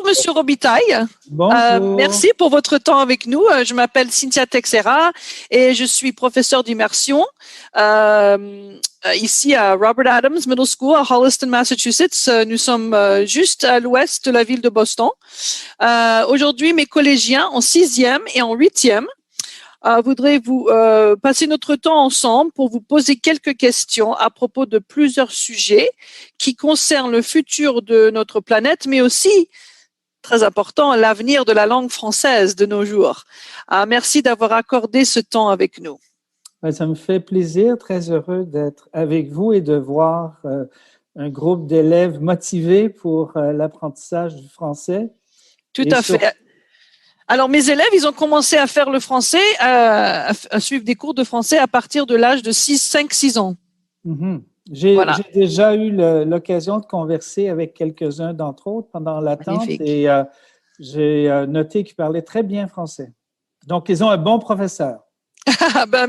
Monsieur Robitaille. Bonjour. Merci pour votre temps avec nous. Je m'appelle Cynthia Texera et je suis professeure d'immersion ici à Robert Adams Middle School à Holliston, Massachusetts. Nous sommes juste à l'ouest de la ville de Boston. Aujourd'hui, mes collégiens en 6e et en 8e voudraient vous passer notre temps ensemble pour vous poser quelques questions à propos de plusieurs sujets qui concernent le futur de notre planète, mais aussi, très important, l'avenir de la langue française de nos jours. Merci d'avoir accordé ce temps avec nous. Ça me fait plaisir, très heureux d'être avec vous et de voir un groupe d'élèves motivés pour l'apprentissage du français. Tout à fait. Alors, mes élèves, ils ont commencé à faire le français, à suivre des cours de français à partir de l'âge de 5-6 ans. Mm-hmm. J'ai déjà eu l'occasion de converser avec quelques-uns d'entre eux pendant l'attente et j'ai noté qu'ils parlaient très bien français. Donc, ils ont un bon professeur.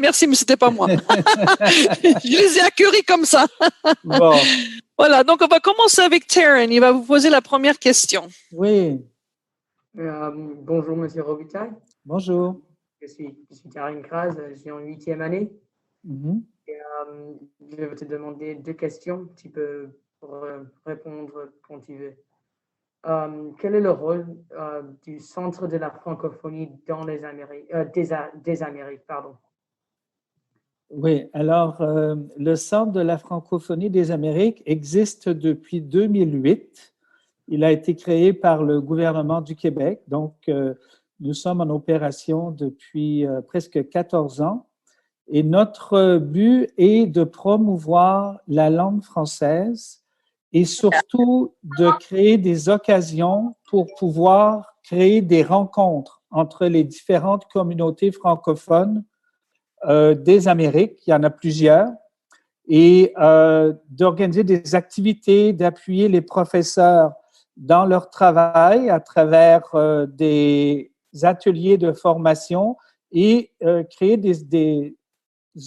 Merci, mais c'était pas moi. Je les ai accueillis comme ça. Bon. Voilà, donc on va commencer avec Taryn. Il va vous poser la première question. Oui. Bonjour, Monsieur Robitaille. Bonjour. Je suis Taryn Kras, je suis en 8e année. Mm-hmm. Et, je vais te demander 2 questions. Tu peux répondre quand tu veux. Quel est le rôle du Centre de la francophonie dans les Amériques, des Amériques, pardon? Oui, alors le Centre de la francophonie des Amériques existe depuis 2008. Il a été créé par le gouvernement du Québec, donc nous sommes en opération depuis presque 14 ans. Et notre but est de promouvoir la langue française et surtout de créer des occasions pour pouvoir créer des rencontres entre les différentes communautés francophones des Amériques, il y en a plusieurs, et d'organiser des activités, d'appuyer les professeurs dans leur travail à travers des ateliers de formation et créer des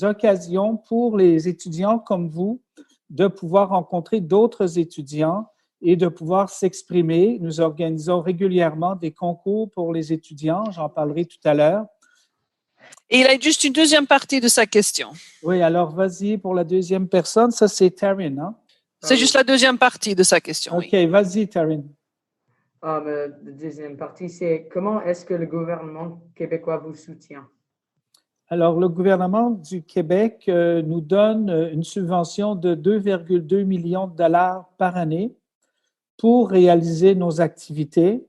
occasions pour les étudiants comme vous de pouvoir rencontrer d'autres étudiants et de pouvoir s'exprimer. Nous organisons régulièrement des concours pour les étudiants, j'en parlerai tout à l'heure. Et il a juste une deuxième partie de sa question. Oui, alors vas-y pour la deuxième personne, ça c'est Taryn, hein? C'est juste la deuxième partie de sa question. OK, oui. Vas-y Taryn. La deuxième partie, c'est comment est-ce que le gouvernement québécois vous soutient? Alors, le gouvernement du Québec nous donne une subvention de 2,2 millions de dollars par année pour réaliser nos activités.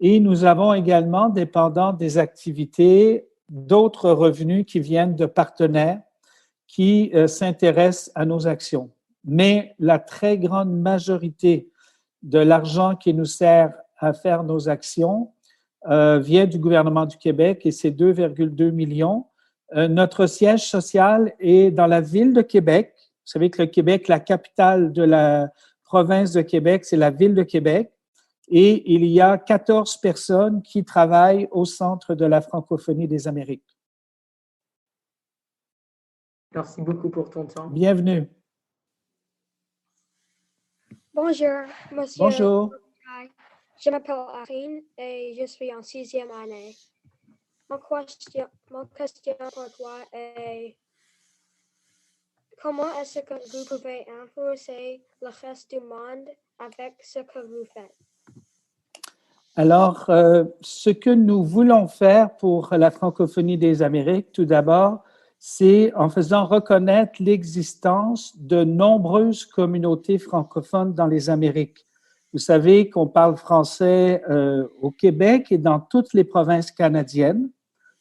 Et nous avons également, dépendant des activités, d'autres revenus qui viennent de partenaires qui s'intéressent à nos actions. Mais la très grande majorité de l'argent qui nous sert à faire nos actions vient du gouvernement du Québec et c'est 2,2 millions. Notre siège social est dans la ville de Québec. Vous savez que le Québec, la capitale de la province de Québec, c'est la ville de Québec. Et il y a 14 personnes qui travaillent au Centre de la francophonie des Amériques. Merci beaucoup pour ton temps. Bienvenue. Bonjour, monsieur. Bonjour. Je m'appelle Arine et je suis en 6e année. Mon question pour toi est comment est-ce que vous pouvez influencer le reste du monde avec ce que vous faites? Alors, ce que nous voulons faire pour la francophonie des Amériques, tout d'abord, c'est en faisant reconnaître l'existence de nombreuses communautés francophones dans les Amériques. Vous savez qu'on parle français au Québec et dans toutes les provinces canadiennes.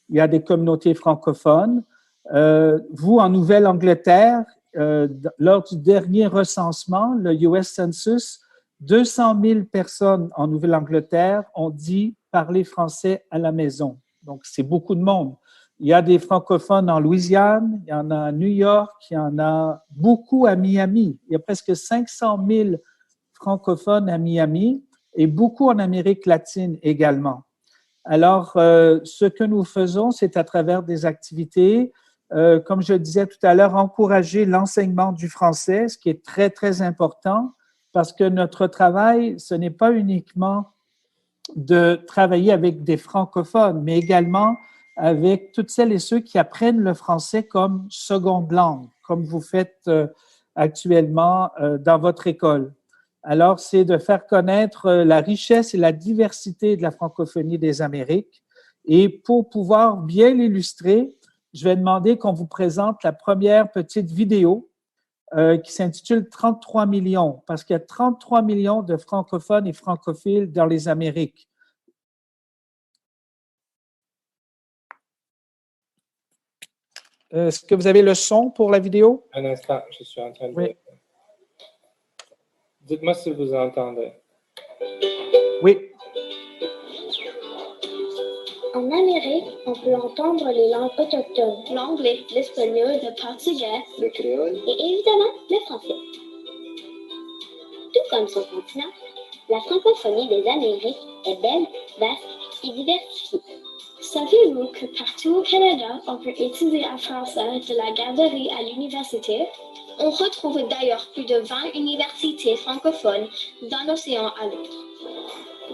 Il y a des communautés francophones. Vous, en Nouvelle-Angleterre, lors du dernier recensement, le US Census, 200 000 personnes en Nouvelle-Angleterre ont dit parler français à la maison. Donc, c'est beaucoup de monde. Il y a des francophones en Louisiane, il y en a à New York, il y en a beaucoup à Miami. Il y a presque 500 000 francophones à Miami et beaucoup en Amérique latine également. Alors, ce que nous faisons, c'est à travers des activités, comme je disais tout à l'heure, encourager l'enseignement du français, ce qui est très, très important, parce que notre travail, ce n'est pas uniquement de travailler avec des francophones, mais également avec toutes celles et ceux qui apprennent le français comme seconde langue, comme vous faites actuellement dans votre école. Alors, c'est de faire connaître la richesse et la diversité de la francophonie des Amériques. Et pour pouvoir bien l'illustrer, je vais demander qu'on vous présente la première petite vidéo qui s'intitule 33 millions, parce qu'il y a 33 millions de francophones et francophiles dans les Amériques. Est-ce que vous avez le son pour la vidéo? Un instant, je suis en train de... Oui. Dites-moi si vous entendez. Oui. En Amérique, on peut entendre les langues autochtones, l'anglais, l'espagnol, le portugais, le créole et évidemment le français. Tout comme son continent, la francophonie des Amériques est belle, vaste et diversifiée. Saviez-vous que partout au Canada, on peut étudier en français de la garderie à l'université? On retrouve d'ailleurs plus de 20 universités francophones d'un océan à l'autre.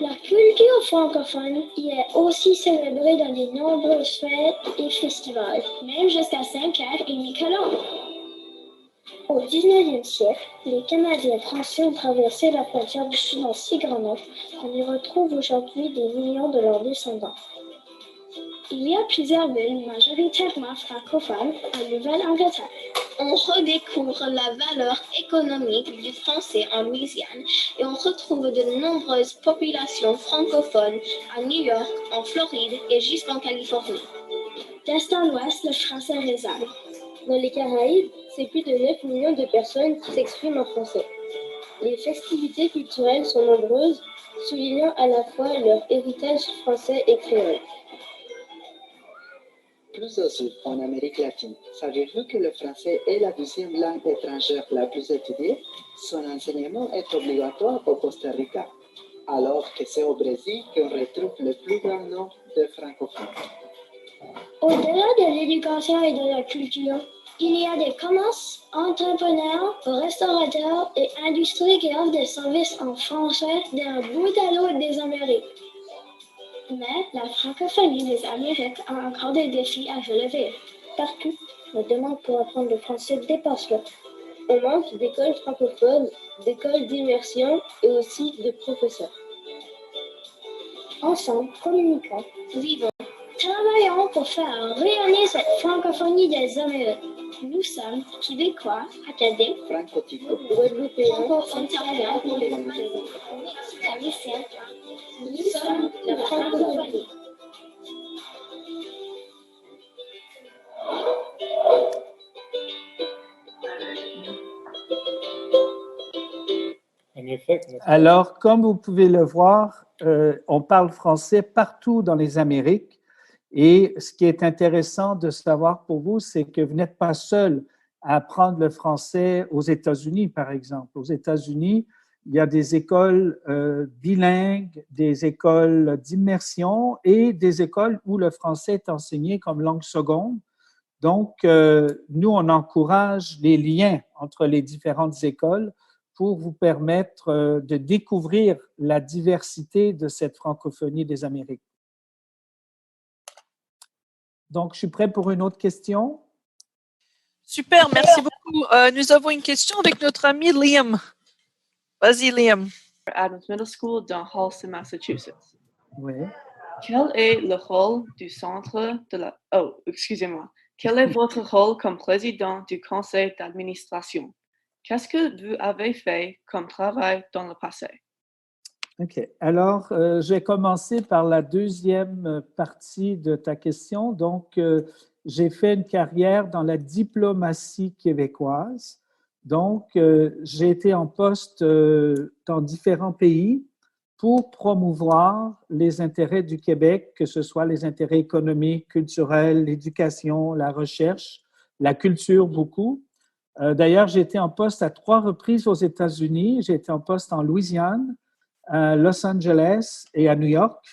La culture francophone y est aussi célébrée dans de nombreuses fêtes et festivals, même jusqu'à Saint-Pierre et Miquelon. Au 19e siècle, les Canadiens français ont traversé la frontière du Sud en si grand nombre qu'on y retrouve aujourd'hui des millions de leurs descendants. Il y a plusieurs villes majoritairement francophones en Nouvelle-Angleterre. On redécouvre la valeur économique du français en Louisiane et on retrouve de nombreuses populations francophones à New York, en Floride et jusqu'en Californie. D'est en ouest, le français résonne. Dans les Caraïbes, c'est plus de 9 millions de personnes qui s'expriment en français. Les festivités culturelles sont nombreuses, soulignant à la fois leur héritage français et créole. Plus au sud, en Amérique latine, savez-vous que le français est la deuxième langue étrangère la plus étudiée? Son enseignement est obligatoire au Costa Rica, alors que c'est au Brésil qu'on retrouve le plus grand nombre de francophones. Au-delà de l'éducation et de la culture, il y a des commerces, entrepreneurs, restaurateurs et industries qui offrent des services en français d'un bout à l'autre des Amériques. Mais la francophonie des Amériques a encore des défis à relever. Partout, la demande pour apprendre le français dépasse l'autre. On manque d'écoles francophones, d'écoles d'immersion et aussi de professeurs. Ensemble, communiquons, vivons, travaillons pour faire rayonner cette francophonie des Amériques. Nous sommes Québécois, académiques, Franco-tico, franco-ontariens, haïtiens. Nous sommes la francophonie. Alors, comme vous pouvez le voir, on parle français partout dans les Amériques. Et ce qui est intéressant de savoir pour vous, c'est que vous n'êtes pas seul à apprendre le français aux États-Unis, par exemple. Aux États-Unis, il y a des écoles bilingues, des écoles d'immersion et des écoles où le français est enseigné comme langue seconde. Donc, nous, on encourage les liens entre les différentes écoles pour vous permettre de découvrir la diversité de cette francophonie des Amériques. Donc, je suis prêt pour une autre question. Super, merci beaucoup. Nous avons une question avec notre ami Liam. Vas-y, Liam. Adams Middle School dans Halston, Massachusetts. Oui. Quel est le rôle du centre de la... Oh, excusez-moi. Quel est votre rôle comme président du conseil d'administration? Qu'est-ce que vous avez fait comme travail dans le passé? OK. Alors, je vais commencer par la deuxième partie de ta question. Donc, j'ai fait une carrière dans la diplomatie québécoise. Donc, j'ai été en poste dans différents pays pour promouvoir les intérêts du Québec, que ce soit les intérêts économiques, culturels, l'éducation, la recherche, la culture beaucoup. D'ailleurs, j'ai été en poste à 3 reprises aux États-Unis. J'ai été en poste en Louisiane, à Los Angeles et à New York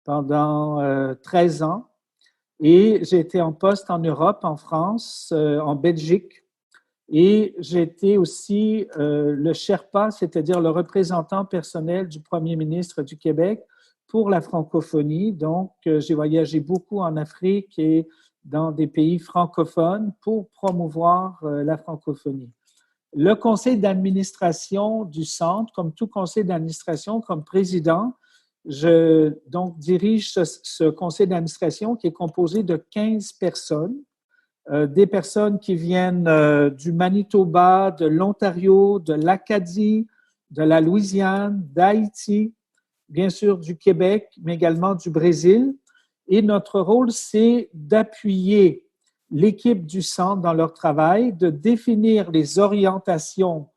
pendant 13 ans. Et j'ai été en poste en Europe, en France, en Belgique. Et j'ai été aussi le Sherpa, c'est-à-dire le représentant personnel du premier ministre du Québec pour la francophonie. Donc, j'ai voyagé beaucoup en Afrique et dans des pays francophones pour promouvoir la francophonie. Le conseil d'administration du centre, comme tout conseil d'administration, comme président, je donc dirige ce conseil d'administration qui est composé de 15 personnes, des personnes qui viennent du Manitoba, de l'Ontario, de l'Acadie, de la Louisiane, d'Haïti, bien sûr du Québec, mais également du Brésil. Et notre rôle, c'est d'appuyer l'équipe du centre dans leur travail, de définir les orientations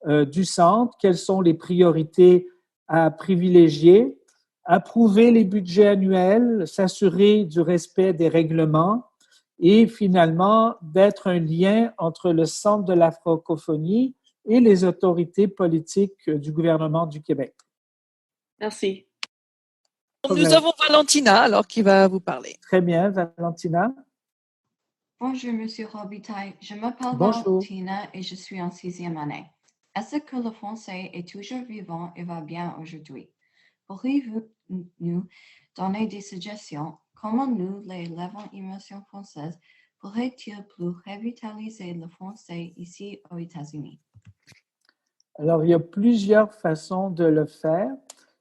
du centre, quelles sont les priorités à privilégier, approuver les budgets annuels, s'assurer du respect des règlements et finalement d'être un lien entre le Centre de la francophonie et les autorités politiques du gouvernement du Québec. Merci. Nous avons Valentina, alors, qui va vous parler. Très bien, Valentina. Bonjour, Monsieur Robitaille. Je m'appelle Bonjour. Valentina et je suis en 6e année. Est-ce que le français est toujours vivant et va bien aujourd'hui? Pourriez-vous nous donner des suggestions? Comment nous, les élèves immersion française, pourraient-ils plus revitaliser le français ici aux États-Unis? Alors, il y a plusieurs façons de le faire.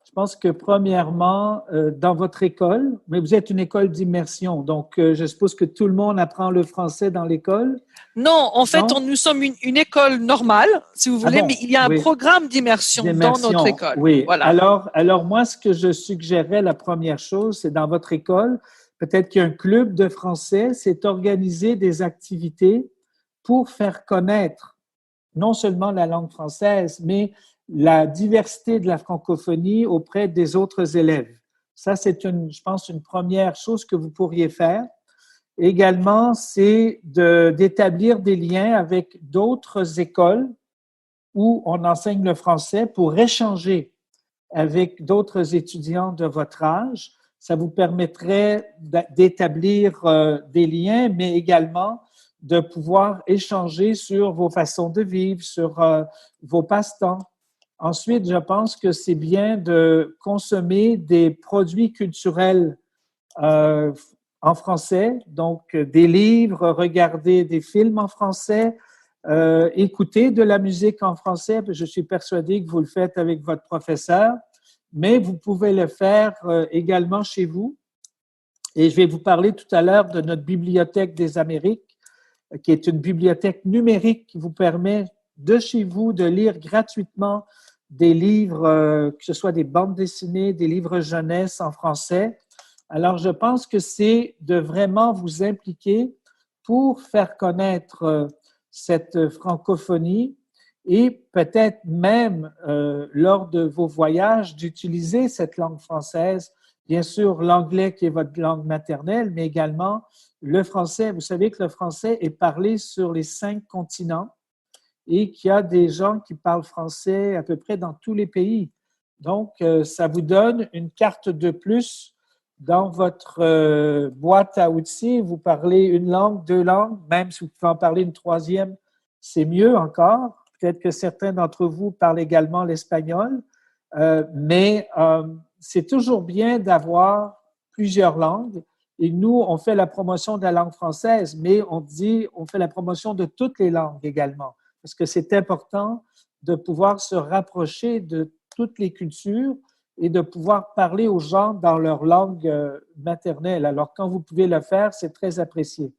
Je pense que premièrement, dans votre école, mais vous êtes une école d'immersion, donc je suppose que tout le monde apprend le français dans l'école? Non, en fait, Non? nous sommes une école normale, si vous voulez, bon? mais il y a un Oui. programme d'immersion dans notre école. Oui. Voilà. Alors, moi, ce que je suggérerais, la première chose, c'est dans votre école, peut-être qu'il y a un club de français, c'est organiser des activités pour faire connaître non seulement la langue française, mais la diversité de la francophonie auprès des autres élèves. Ça, c'est, je pense, une première chose que vous pourriez faire. Également, c'est d'établir des liens avec d'autres écoles où on enseigne le français pour échanger avec d'autres étudiants de votre âge. Ça vous permettrait d'établir des liens, mais également de pouvoir échanger sur vos façons de vivre, sur vos passe-temps. Ensuite, je pense que c'est bien de consommer des produits culturels en français, donc des livres, regarder des films en français, écouter de la musique en français. Je suis persuadé que vous le faites avec votre professeur, mais vous pouvez le faire également chez vous. Et je vais vous parler tout à l'heure de notre Bibliothèque des Amériques, qui est une bibliothèque numérique qui vous permet de chez vous de lire gratuitement des livres, que ce soit des bandes dessinées, des livres jeunesse en français. Alors, je pense que c'est de vraiment vous impliquer pour faire connaître cette francophonie et peut-être même lors de vos voyages d'utiliser cette langue française. Bien sûr, l'anglais qui est votre langue maternelle, mais également le français. Vous savez que le français est parlé sur les 5 continents et qu'il y a des gens qui parlent français à peu près dans tous les pays. Donc, ça vous donne une carte de plus dans votre boîte à outils. Vous parlez une langue, 2 langues, même si vous pouvez en parler une 3e, c'est mieux encore. Peut-être que certains d'entre vous parlent également l'espagnol, mais c'est toujours bien d'avoir plusieurs langues. Et nous, on fait la promotion de la langue française, mais on fait la promotion de toutes les langues également, parce que c'est important de pouvoir se rapprocher de toutes les cultures et de pouvoir parler aux gens dans leur langue maternelle. Alors, quand vous pouvez le faire, c'est très apprécié.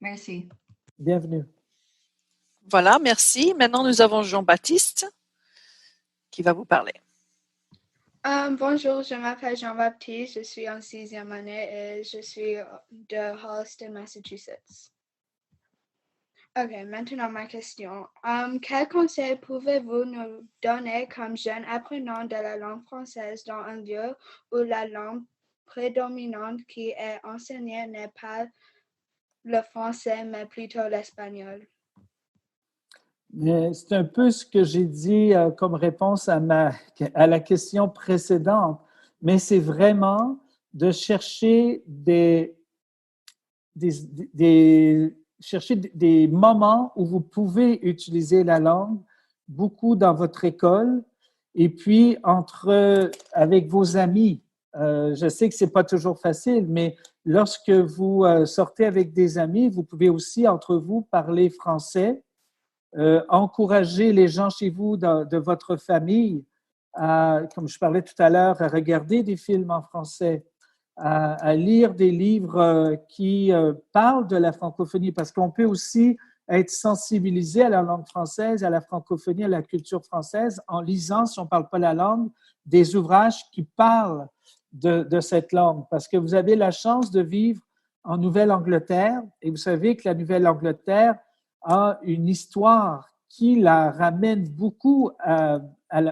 Merci. Bienvenue. Voilà, merci. Maintenant, nous avons Jean-Baptiste qui va vous parler. Bonjour, je m'appelle Jean-Baptiste, je suis en 6e année et je suis de Holliston, Massachusetts. OK, maintenant ma question. Quel conseil pouvez-vous nous donner comme jeunes apprenants de la langue française dans un lieu où la langue prédominante qui est enseignée n'est pas le français, mais plutôt l'espagnol? C'est un peu ce que j'ai dit comme réponse à la question précédente, mais c'est vraiment de chercher des moments où vous pouvez utiliser la langue beaucoup dans votre école Et puis, avec vos amis, je sais que c'est pas toujours facile, mais lorsque vous sortez avec des amis, vous pouvez aussi, entre vous, parler français, encourager les gens chez vous de votre famille, comme je parlais tout à l'heure, à regarder des films en français, à lire des livres qui parlent de la francophonie, parce qu'on peut aussi être sensibilisé à la langue française, à la francophonie, à la culture française, en lisant, si on ne parle pas la langue, des ouvrages qui parlent de cette langue, parce que vous avez la chance de vivre en Nouvelle-Angleterre, et vous savez que la Nouvelle-Angleterre a une histoire qui la ramène beaucoup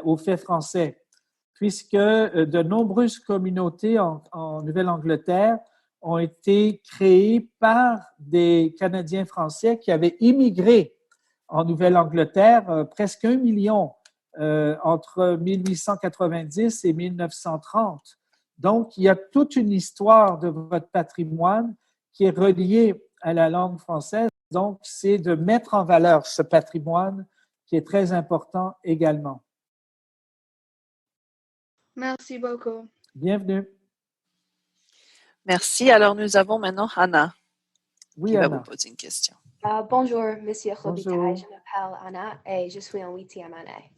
au fait français, puisque de nombreuses communautés en Nouvelle-Angleterre ont été créées par des Canadiens français qui avaient immigré en Nouvelle-Angleterre, presque 1 million entre 1890 et 1930. Donc, il y a toute une histoire de votre patrimoine qui est reliée à la langue française. Donc, c'est de mettre en valeur ce patrimoine qui est très important également. Merci beaucoup. Bienvenue. Merci. Alors, nous avons maintenant Anna Oui, qui va Anna. vous poser une question. Bonjour, Monsieur Robitaille. Bonjour. Je m'appelle Anna et je suis en 8e année.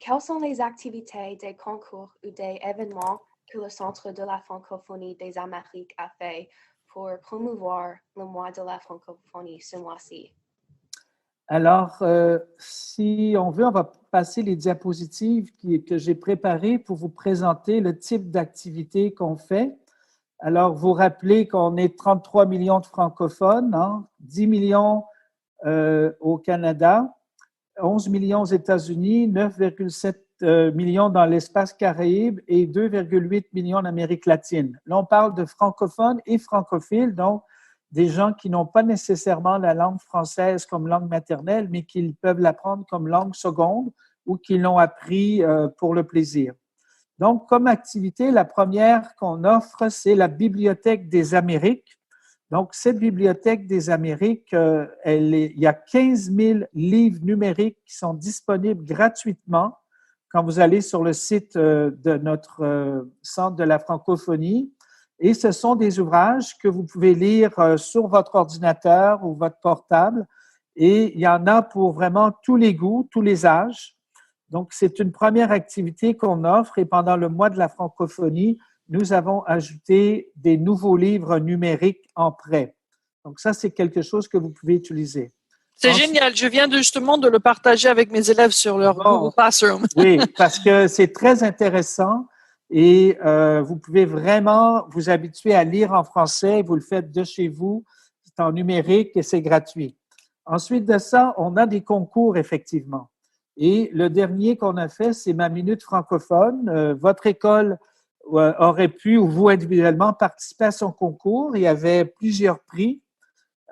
Quelles sont les activités, des concours ou des événements que le Centre de la francophonie des Amériques a fait pour promouvoir le mois de la francophonie ce mois-ci? Alors, si on veut, on va passer les diapositives que j'ai préparées pour vous présenter le type d'activité qu'on fait. Alors, vous rappelez qu'on est 33 millions de francophones, 10 millions au Canada, 11 millions aux États-Unis, 9,7 millions dans l'espace Caraïbe et 2,8 millions en Amérique latine. Là, on parle de francophones et francophiles, donc des gens qui n'ont pas nécessairement la langue française comme langue maternelle, mais qui peuvent l'apprendre comme langue seconde ou qui l'ont appris pour le plaisir. Donc, comme activité, la première qu'on offre, c'est la Bibliothèque des Amériques. Donc, cette Bibliothèque des Amériques, il y a 15 000 livres numériques qui sont disponibles gratuitement quand vous allez sur le site de notre Centre de la francophonie. Et ce sont des ouvrages que vous pouvez lire sur votre ordinateur ou votre portable. Et il y en a pour vraiment tous les goûts, tous les âges. Donc, c'est une première activité qu'on offre et pendant le mois de la francophonie, nous avons ajouté des nouveaux livres numériques en prêt. Donc, ça, c'est quelque chose que vous pouvez utiliser. C'est génial. Je viens justement de le partager avec mes élèves sur leur Google Classroom. Oui, parce que c'est très intéressant et vous pouvez vraiment vous habituer à lire en français. Vous le faites de chez vous. C'est en numérique et c'est gratuit. Ensuite de ça, on a des concours, effectivement. Et le dernier qu'on a fait, c'est ma minute francophone. Votre école aurait pu, ou vous individuellement, participer à son concours. Il y avait plusieurs prix.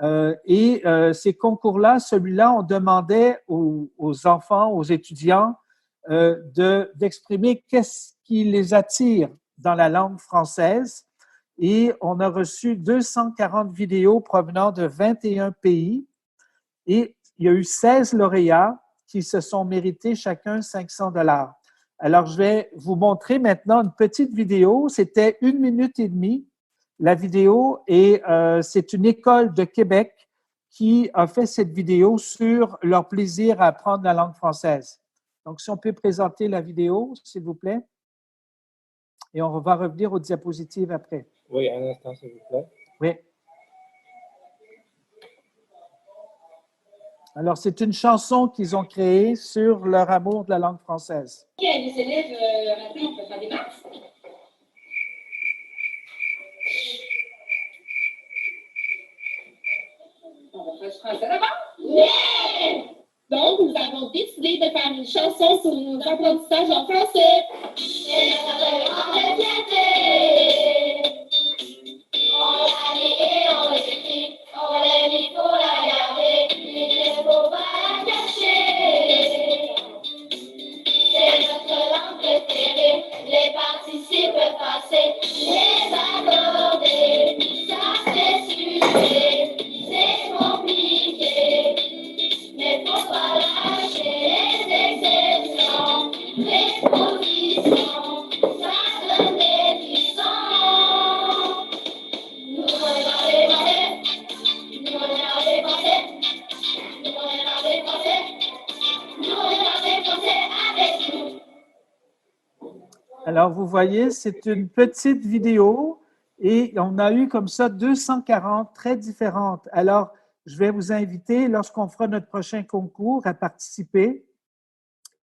Ces concours-là, celui-là, on demandait aux enfants, aux étudiants d'exprimer qu'est-ce qui les attire dans la langue française. Et on a reçu 240 vidéos provenant de 21 pays. Et il y a eu 16 lauréats qui se sont mérités chacun 500 $. Alors, je vais vous montrer maintenant une petite vidéo. C'était 1 minute et demie, la vidéo, et c'est une école de Québec qui a fait cette vidéo sur leur plaisir à apprendre la langue française. Donc, si on peut présenter la vidéo, s'il vous plaît. Et on va revenir aux diapositives après. Oui, un instant, s'il vous plaît. Oui. Alors, c'est une chanson qu'ils ont créée sur leur amour de la langue française. Il y a des élèves, maintenant, on peut faire des maths. On va faire français d'abord? Yeah! Donc, nous avons décidé de faire une chanson sur nos apprentissages en français. C'est notre grande fierté. On l'a mis et on l'écrit, on l'a mis pour la garder, il ne faut pas la cacher. C'est notre langue préférée, les participes passés, les accorder, ça s'excuser, c'est compliqué, mais faut pas lâcher les exceptions. Alors, vous voyez, c'est une petite vidéo et on a eu comme ça 240 très différentes. Alors, je vais vous inviter, lorsqu'on fera notre prochain concours, à participer.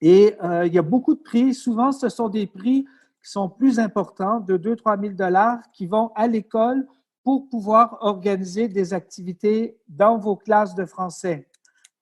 Et il y a beaucoup de prix. Souvent, ce sont des prix qui sont plus importants, de 2 000 à 3 000 qui vont à l'école pour pouvoir organiser des activités dans vos classes de français.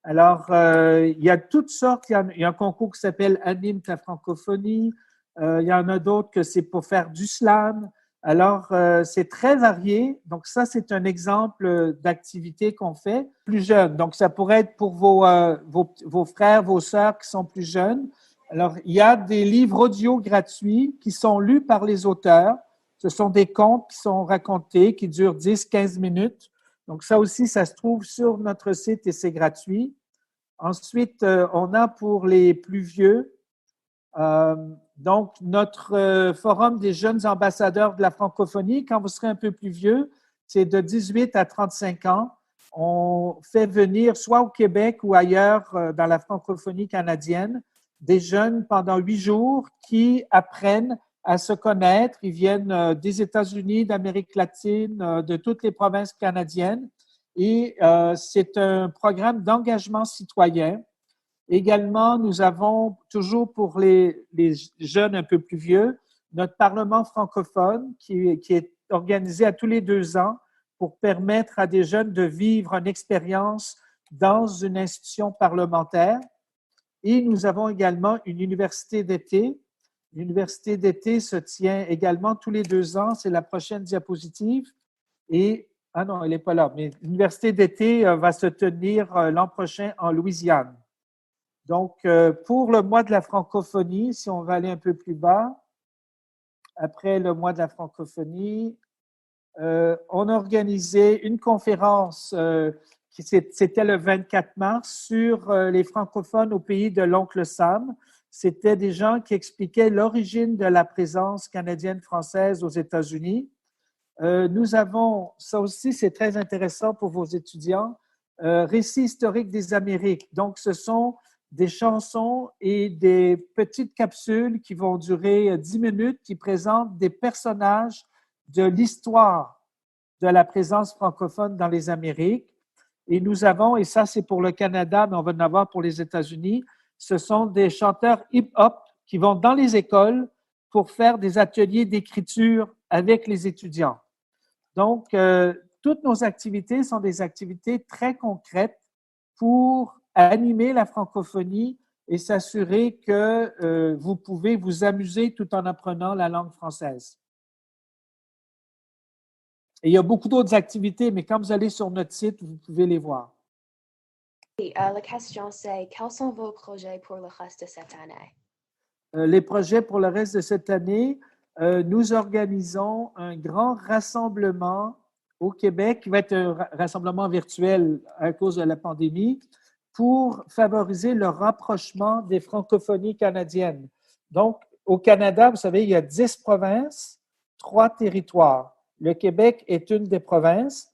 Alors, il y a toutes sortes. Il y a un concours qui s'appelle Anime ta francophonie. Il y en a d'autres que c'est pour faire du slam. Alors, c'est très varié. Donc, ça, c'est un exemple d'activité qu'on fait plus jeune. Donc, ça pourrait être pour vos frères, vos sœurs qui sont plus jeunes. Alors, il y a des livres audio gratuits qui sont lus par les auteurs. Ce sont des contes qui sont racontés, qui durent 10-15 minutes. Donc, ça aussi, ça se trouve sur notre site et c'est gratuit. Ensuite, on a pour les plus vieux, donc notre forum des jeunes ambassadeurs de la francophonie. Quand vous serez un peu plus vieux, c'est de 18 à 35 ans. On fait venir, soit au Québec ou ailleurs dans la francophonie canadienne, des jeunes pendant 8 jours qui apprennent à se connaître. Ils viennent des États-Unis, d'Amérique latine, de toutes les provinces canadiennes. Et c'est un programme d'engagement citoyen. Également, nous avons toujours pour les jeunes un peu plus vieux, notre Parlement francophone qui est organisé à tous les 2 ans pour permettre à des jeunes de vivre une expérience dans une institution parlementaire. Et nous avons également une université d'été. L'université d'été se tient également tous les 2 ans. C'est la prochaine diapositive. Et, ah non, elle n'est pas là, mais l'université d'été va se tenir l'an prochain en Louisiane. Donc, pour le mois de la francophonie, si on va aller un peu plus bas, après le mois de la francophonie, on a organisé une conférence c'était le 24 mars sur les francophones au pays de l'oncle Sam. C'était des gens qui expliquaient l'origine de la présence canadienne-française aux États-Unis. Nous avons, ça aussi c'est très intéressant pour vos étudiants, récits historiques des Amériques. Donc, ce sont des chansons et des petites capsules qui vont durer 10 minutes, qui présentent des personnages de l'histoire de la présence francophone dans les Amériques. Et nous avons, et ça c'est pour le Canada, mais on va en avoir pour les États-Unis, ce sont des chanteurs hip-hop qui vont dans les écoles pour faire des ateliers d'écriture avec les étudiants. Donc, toutes nos activités sont des activités très concrètes pour animer la francophonie et s'assurer que vous pouvez vous amuser tout en apprenant la langue française. Et il y a beaucoup d'autres activités, mais quand vous allez sur notre site, vous pouvez les voir. Oui, la question c'est, quels sont vos projets pour le reste de cette année? Les projets pour le reste de cette année, nous organisons un grand rassemblement au Québec, qui va être un rassemblement virtuel à cause de la pandémie, pour favoriser le rapprochement des francophonies canadiennes. Donc, au Canada, vous savez, il y a 10 provinces, 3 territoires. Le Québec est une des provinces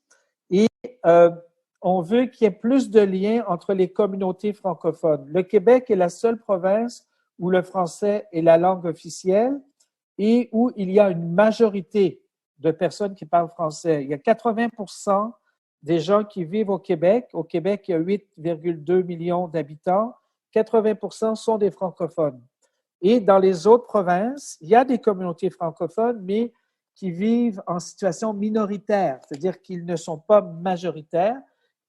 et on veut qu'il y ait plus de liens entre les communautés francophones. Le Québec est la seule province où le français est la langue officielle et où il y a une majorité de personnes qui parlent français. Il y a 80% des gens qui vivent au Québec. Au Québec, il y a 8,2 millions d'habitants. 80% sont des francophones. Et dans les autres provinces, il y a des communautés francophones, mais qui vivent en situation minoritaire, c'est-à-dire qu'ils ne sont pas majoritaires.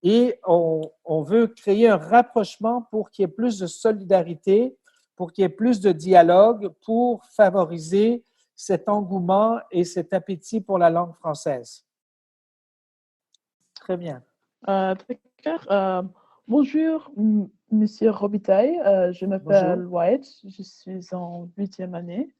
Et on veut créer un rapprochement pour qu'il y ait plus de solidarité, pour qu'il y ait plus de dialogue, pour favoriser cet engouement et cet appétit pour la langue française. Très bien. Très clair. Bonjour, Monsieur Robitaille. Je m'appelle White. Je suis en 8e année.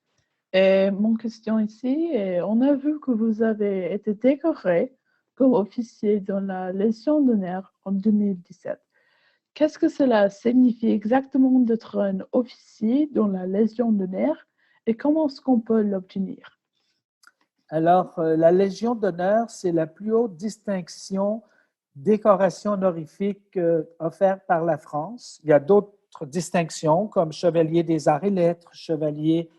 Et mon question ici est, on a vu que vous avez été décoré comme officier dans la Légion d'honneur en 2017. Qu'est-ce que cela signifie exactement d'être un officier dans la Légion d'honneur et comment est-ce qu'on peut l'obtenir? Alors, la Légion d'honneur, c'est la plus haute distinction, décoration honorifique offerte par la France. Il y a d'autres distinctions comme chevalier des arts et lettres, chevalier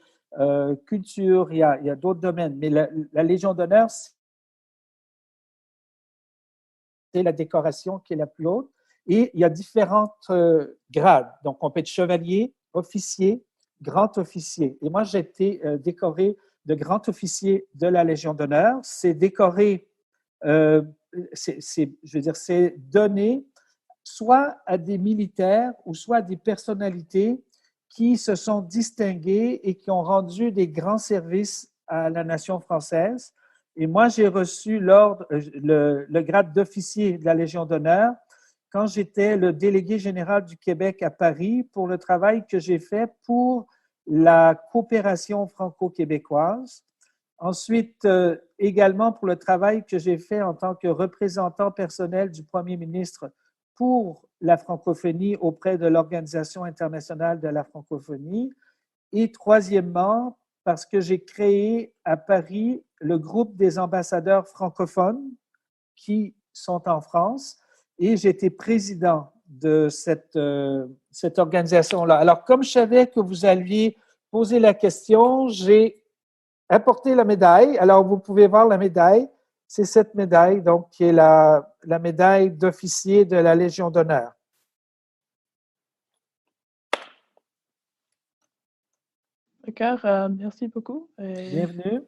culture, il y a d'autres domaines. Mais la Légion d'honneur, c'est la décoration qui est la plus haute. Et il y a différents grades. Donc, on peut être chevalier, officier, grand officier. Et moi, j'ai été décoré de grand officier de la Légion d'honneur. C'est décoré, je veux dire, c'est donné soit à des militaires ou soit à des personnalités qui se sont distingués et qui ont rendu des grands services à la nation française. Et moi, j'ai reçu le grade d'officier de la Légion d'honneur quand j'étais le délégué général du Québec à Paris pour le travail que j'ai fait pour la coopération franco-québécoise. Ensuite, également pour le travail que j'ai fait en tant que représentant personnel du premier ministre pour la francophonie auprès de l'Organisation internationale de la francophonie. Et troisièmement, parce que j'ai créé à Paris le groupe des ambassadeurs francophones qui sont en France et j'étais président de cette organisation-là. Alors, comme je savais que vous alliez poser la question, j'ai apporté la médaille. Alors, vous pouvez voir la médaille. C'est cette médaille, donc, qui est la médaille d'officier de la Légion d'honneur. D'accord, merci beaucoup. Bienvenue.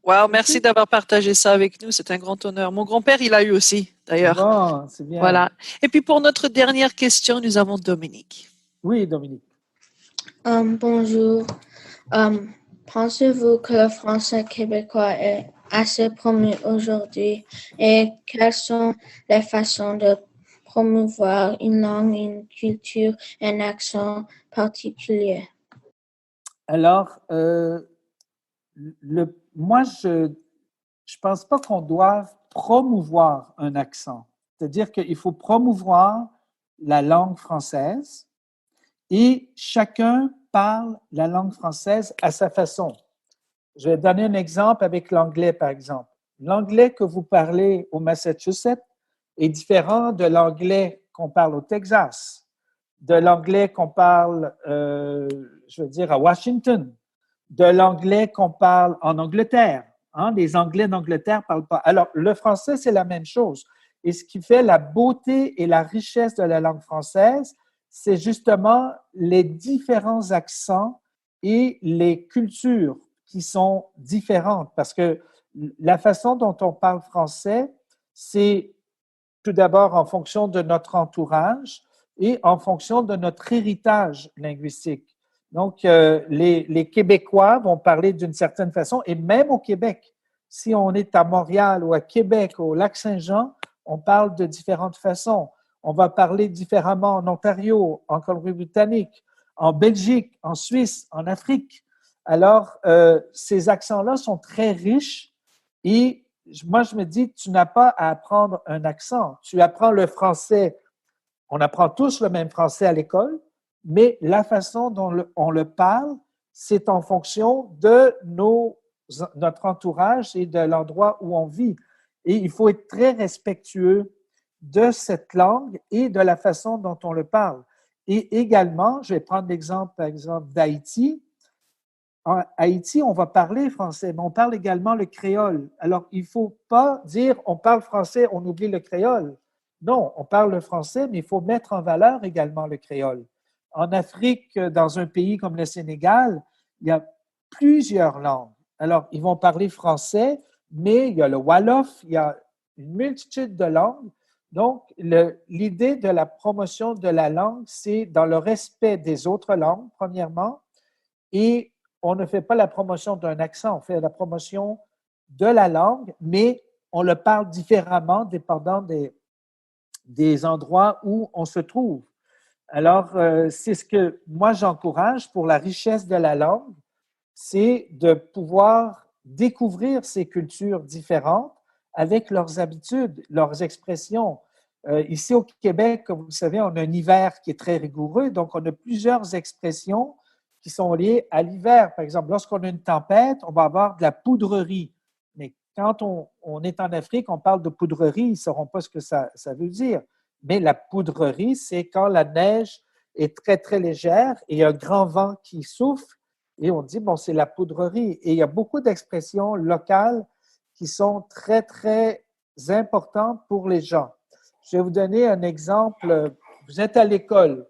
Wow, merci d'avoir partagé ça avec nous. C'est un grand honneur. Mon grand-père, il a eu aussi, d'ailleurs. Bon, c'est bien. Voilà. Et puis, pour notre dernière question, nous avons Dominique. Oui, Dominique. Bonjour. Pensez-vous que le français québécois est assez promu aujourd'hui et quelles sont les façons de promouvoir une langue, une culture, un accent particulier? Alors, moi, je pense pas qu'on doive promouvoir un accent. C'est-à-dire qu'il faut promouvoir la langue française et chacun parle la langue française à sa façon. Je vais donner un exemple avec l'anglais, par exemple. L'anglais que vous parlez au Massachusetts est différent de l'anglais qu'on parle au Texas, de l'anglais qu'on parle, je veux dire, à Washington, de l'anglais qu'on parle en Angleterre. Hein? Les Anglais d'Angleterre ne parlent pas. Alors, le français, c'est la même chose. Et ce qui fait la beauté et la richesse de la langue française, c'est justement les différents accents et les cultures qui sont différentes. Parce que la façon dont on parle français, c'est tout d'abord en fonction de notre entourage et en fonction de notre héritage linguistique. Donc, les Québécois vont parler d'une certaine façon, et même au Québec, si on est à Montréal ou à Québec, au Lac-Saint-Jean, on parle de différentes façons. On va parler différemment en Ontario, en Colombie-Britannique, en Belgique, en Suisse, en Afrique. Alors, ces accents-là sont très riches et moi, je me dis, tu n'as pas à apprendre un accent. Tu apprends le français. On apprend tous le même français à l'école, mais la façon dont on le parle, c'est en fonction de notre entourage et de l'endroit où on vit. Et il faut être très respectueux de cette langue et de la façon dont on le parle. Et également, je vais prendre l'exemple, par exemple, d'Haïti. En Haïti, on va parler français, mais on parle également le créole. Alors, il ne faut pas dire on parle français, on oublie le créole. Non, on parle le français, mais il faut mettre en valeur également le créole. En Afrique, dans un pays comme le Sénégal, il y a plusieurs langues. Alors, ils vont parler français, mais il y a le Wolof, il y a une multitude de langues. Donc, l'idée de la promotion de la langue, c'est dans le respect des autres langues, premièrement, et on ne fait pas la promotion d'un accent, on fait la promotion de la langue, mais on le parle différemment dépendant des endroits où on se trouve. Alors, c'est ce que moi j'encourage pour la richesse de la langue, c'est de pouvoir découvrir ces cultures différentes avec leurs habitudes, leurs expressions. Ici au Québec, comme vous le savez, on a un hiver qui est très rigoureux, donc on a plusieurs expressions qui sont liées à l'hiver. Par exemple, lorsqu'on a une tempête, on va avoir de la poudrerie. Mais quand on est en Afrique, on parle de poudrerie, ils ne sauront pas ce que ça veut dire. Mais la poudrerie, c'est quand la neige est très, très légère et il y a un grand vent qui souffle Et on dit, bon, c'est la poudrerie. Et il y a beaucoup d'expressions locales qui sont très, très importantes pour les gens. Je vais vous donner un exemple. Vous êtes à l'école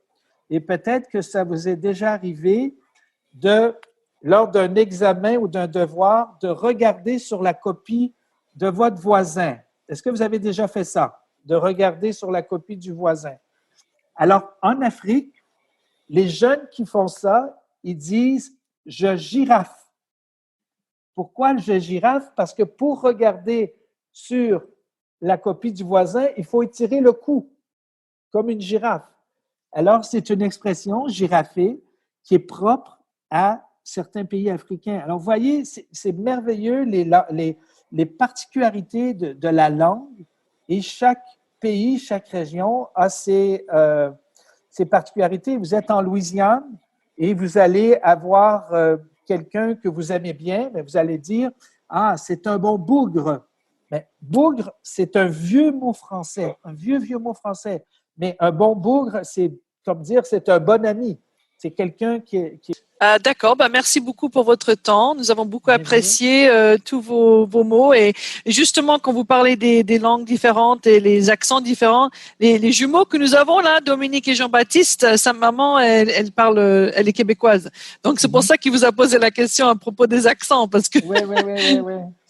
et peut-être que ça vous est déjà arrivé lors d'un examen ou d'un devoir, de regarder sur la copie de votre voisin. Est-ce que vous avez déjà fait ça, de regarder sur la copie du voisin? Alors, en Afrique, les jeunes qui font ça, ils disent « je girafe ». Pourquoi je girafe? Parce que pour regarder sur la copie du voisin, il faut étirer le cou, comme une girafe. Alors, c'est une expression, giraffer, qui est propre à certains pays africains. Alors, vous voyez, c'est merveilleux les particularités de la langue, et chaque pays, chaque région a ses particularités. Vous êtes en Louisiane et vous allez avoir quelqu'un que vous aimez bien, mais vous allez dire « Ah, c'est un bon bougre ». Mais bougre, c'est un vieux mot français, un vieux mot français. Mais un bon bougre, c'est comme dire c'est un bon ami. C'est quelqu'un qui D'accord, merci beaucoup pour votre temps. Nous avons beaucoup apprécié tous vos mots et justement quand vous parlez des langues différentes et les accents différents, les jumeaux que nous avons là, Dominique et Jean-Baptiste, sa maman, elle est québécoise. Donc c'est pour ça qu'il vous a posé la question à propos des accents parce que oui.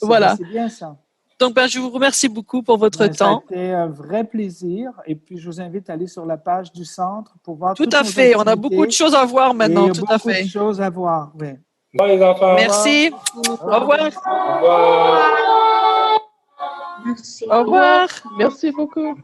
Voilà. C'est bien ça. Donc, je vous remercie beaucoup pour votre temps. Ça a été un vrai plaisir. Et puis, je vous invite à aller sur la page du centre pour voir tout à fait. On a beaucoup de choses à voir maintenant. Tout à fait. Beaucoup de choses à voir. Oui. Bon, les enfants. Merci. Au revoir. Au revoir. Merci. Au revoir. Merci beaucoup.